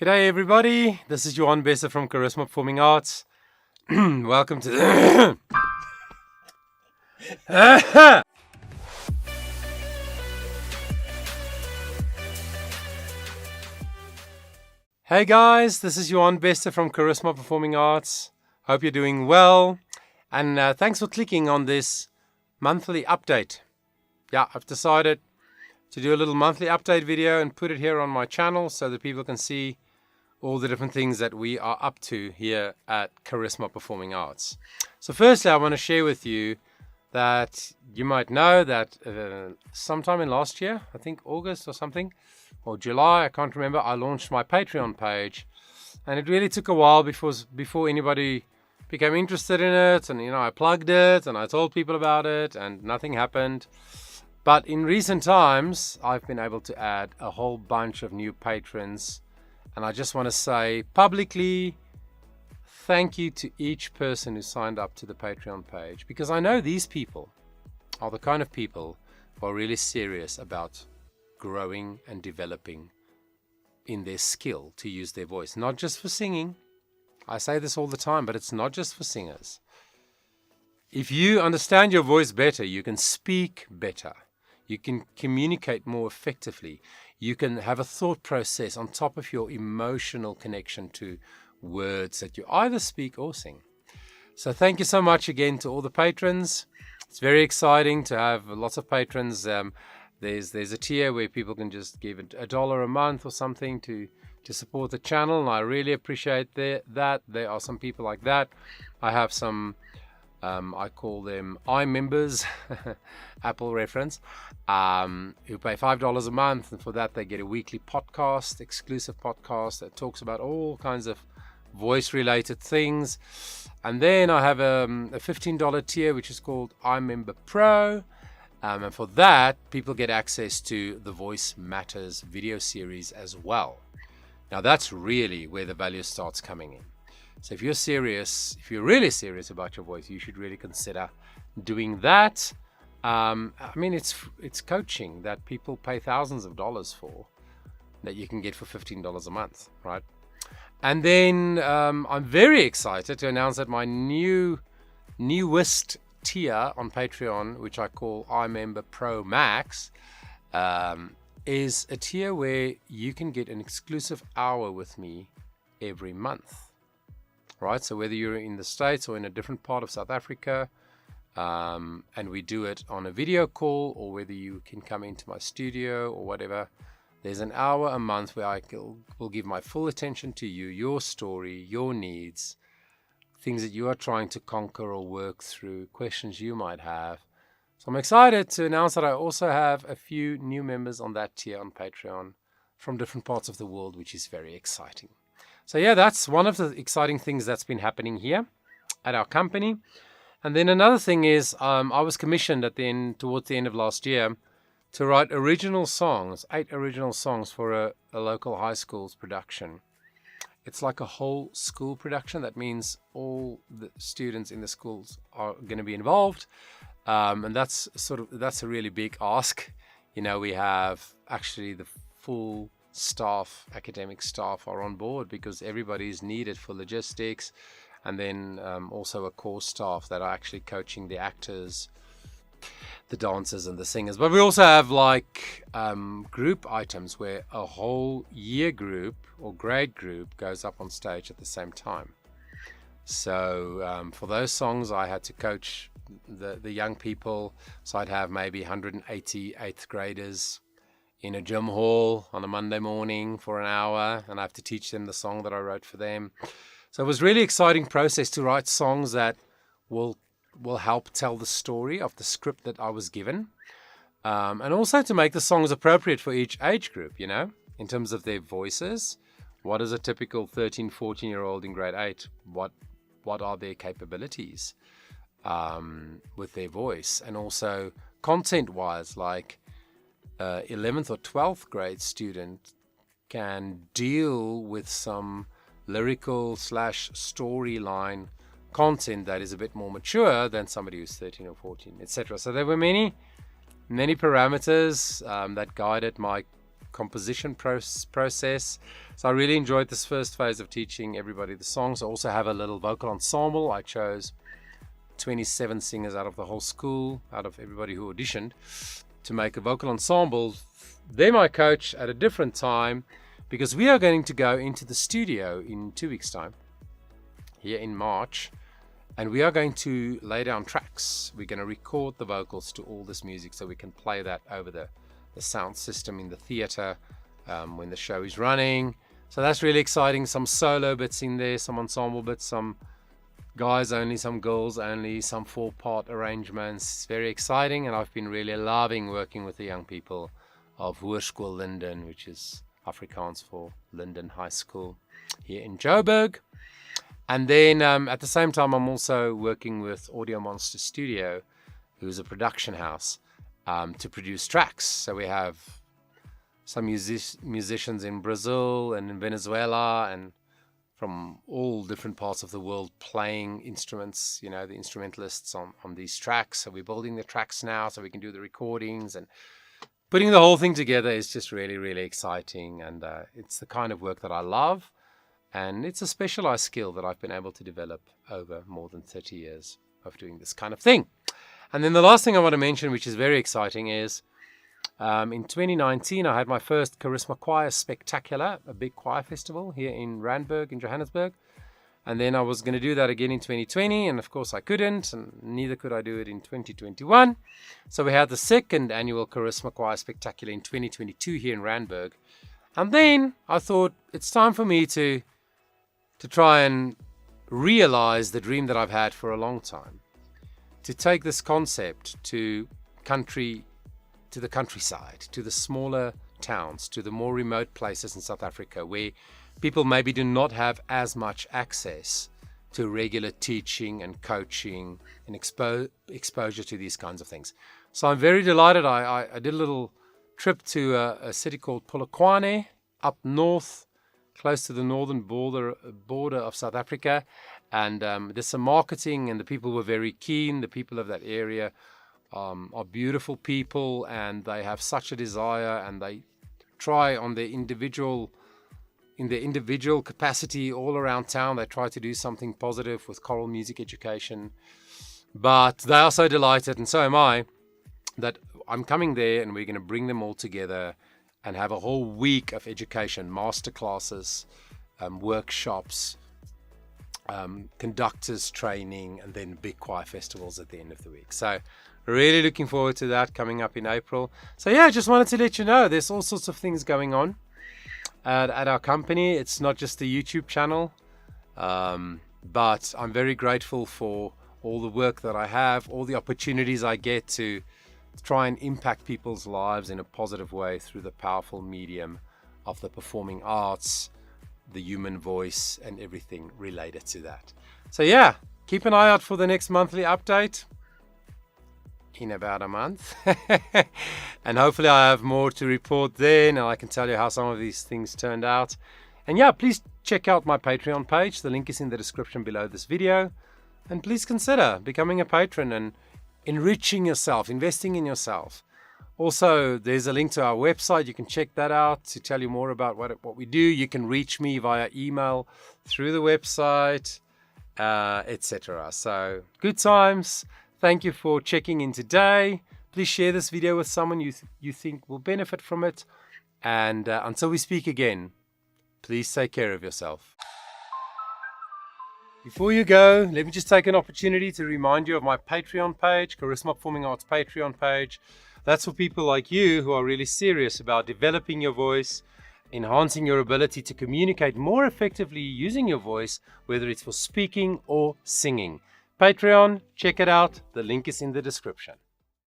G'day everybody, this is Johan Besser from KariSma Performing Arts. Welcome to the... Hey guys, this is Johan Besser from KariSma Performing Arts. Hope you're doing well, and thanks for clicking on this monthly update. Yeah, I've decided to do a little monthly update video and put it here on my channel so that people can see all the different things that we are up to here at KariSma Performing Arts. So firstly, I want to share with you that you might know that sometime in last year, I think August or something, or July, I can't remember, I launched my Patreon page. And it really took a while before anybody became interested in it. And, I plugged it and I told people about it and nothing happened. But in recent times, I've been able to add a whole bunch of new patrons. And I just want to say publicly, thank you to each person who signed up to the Patreon page. Because I know these people are the kind of people who are really serious about growing and developing in their skill to use their voice. Not just for singing. I say this all the time, but it's not just for singers. If you understand your voice better, you can speak better. You can communicate more effectively. You can have a thought process on top of your emotional connection to words that you either speak or sing. So thank you so much again to all the patrons. It's very exciting to have lots of patrons. There's a tier where people can just give $1 a month or something to support the channel, and I really appreciate that. There are some people like that. I have some I call them iMembers, Apple reference, who pay $5 a month, and for that they get a weekly podcast, exclusive podcast that talks about all kinds of voice-related things. And then I have a $15 tier which is called iMember Pro, and for that people get access to the Voice Matters video series as well. Now that's really where the value starts coming in. So if you're really serious about your voice, you should really consider doing that. It's coaching that people pay thousands of dollars for that you can get for $15 a month, right? And then I'm very excited to announce that my newest tier on Patreon, which I call iMember Pro Max, is a tier where you can get an exclusive hour with me every month. Right, so whether you're in the States or in a different part of South Africa, and we do it on a video call, or whether you can come into my studio or whatever, there's an hour a month where I will give my full attention to you, your story, your needs, things that you are trying to conquer or work through, questions you might have. So I'm excited to announce that I also have a few new members on that tier on Patreon from different parts of the world, which is very exciting. So yeah, that's one of the exciting things that's been happening here at our company. And then another thing is I was commissioned towards the end of last year to write original songs, 8 original songs for a local high school's production. It's like a whole school production. That means all the students in the schools are going to be involved. And that's a really big ask. We have actually the full staff, academic staff are on board because everybody is needed for logistics, and then also a core staff that are actually coaching the actors, the dancers and the singers. But we also have group items where a whole year group or grade group goes up on stage at the same time. So for those songs I had to coach the young people, so I'd have maybe 180 8th graders in a gym hall on a Monday morning for an hour, and I have to teach them the song that I wrote for them. So it was a really exciting process to write songs that will help tell the story of the script that I was given, and also to make the songs appropriate for each age group, in terms of their voices. What is a typical 13, 14-year-old in grade 8? What are their capabilities with their voice? And also content-wise, like 11th or 12th grade student can deal with some lyrical / storyline content that is a bit more mature than somebody who's 13 or 14, etc. So there were many parameters that guided my composition process. So I really enjoyed this first phase of teaching everybody the songs. I also have a little vocal ensemble. I chose 27 singers out of the whole school, out of everybody who auditioned, to make a vocal ensemble. They're my coach at a different time, because we are going to go into the studio in 2 weeks' time, here in March, and we are going to lay down tracks. We're going to record the vocals to all this music so we can play that over the sound system in the theater when the show is running. So that's really exciting. Some solo bits in there, some ensemble bits, some guys only, some girls only, some 4-part arrangements. It's very exciting, and I've been really loving working with the young people of Hoërskool Linden, which is Afrikaans for Linden High School here in Joburg. And then at the same time, I'm also working with Audio Monster Studio, who's a production house, to produce tracks. So we have some musicians in Brazil and in Venezuela and from all different parts of the world playing instruments, you know, the instrumentalists on these tracks. So we're building the tracks now so we can do the recordings, and putting the whole thing together is just really, really exciting. And it's the kind of work that I love. And it's a specialized skill that I've been able to develop over more than 30 years of doing this kind of thing. And then the last thing I want to mention, which is very exciting, is in 2019, I had my first KariSma Choir Spectacular, a big choir festival here in Randburg in Johannesburg. And then I was going to do that again in 2020, and of course I couldn't, and neither could I do it in 2021. So we had the second annual KariSma Choir Spectacular in 2022 here in Randburg. And then I thought it's time for me to try and realize the dream that I've had for a long time, to take this concept to the countryside, to the smaller towns, to the more remote places in South Africa where people maybe do not have as much access to regular teaching and coaching and exposure to these kinds of things. So I'm very delighted. I did a little trip to a city called Polokwane up north, close to the northern border of South Africa, and there's some marketing, and the people were very keen. The people of that area are beautiful people, and they have such a desire, and they try on their individual capacity all around town. They try to do something positive with choral music education, but they are so delighted, and so am I, that I'm coming there, and we're going to bring them all together and have a whole week of education, masterclasses, workshops, conductors training, and then big choir festivals at the end of the week. So really looking forward to that coming up in April. So yeah, just wanted to let you know there's all sorts of things going on at our company. It's not just the YouTube channel, but I'm very grateful for all the work that I have, all the opportunities I get to try and impact people's lives in a positive way through the powerful medium of the performing arts, the human voice, and everything related to that. So yeah, keep an eye out for the next monthly update in about a month. And hopefully I have more to report then, and I can tell you how some of these things turned out. And yeah, please check out my Patreon page. The link is in the description below this video. And please consider becoming a patron and enriching yourself, investing in yourself. Also, there's a link to our website. You can check that out to tell you more about what we do. You can reach me via email through the website, etc. So good times. Thank you for checking in today. Please share this video with someone you think will benefit from it. And until we speak again, please take care of yourself. Before you go, let me just take an opportunity to remind you of my Patreon page, KariSma Performing Arts Patreon page. That's for people like you who are really serious about developing your voice, enhancing your ability to communicate more effectively using your voice, whether it's for speaking or singing. Patreon, check it out. The link is in the description.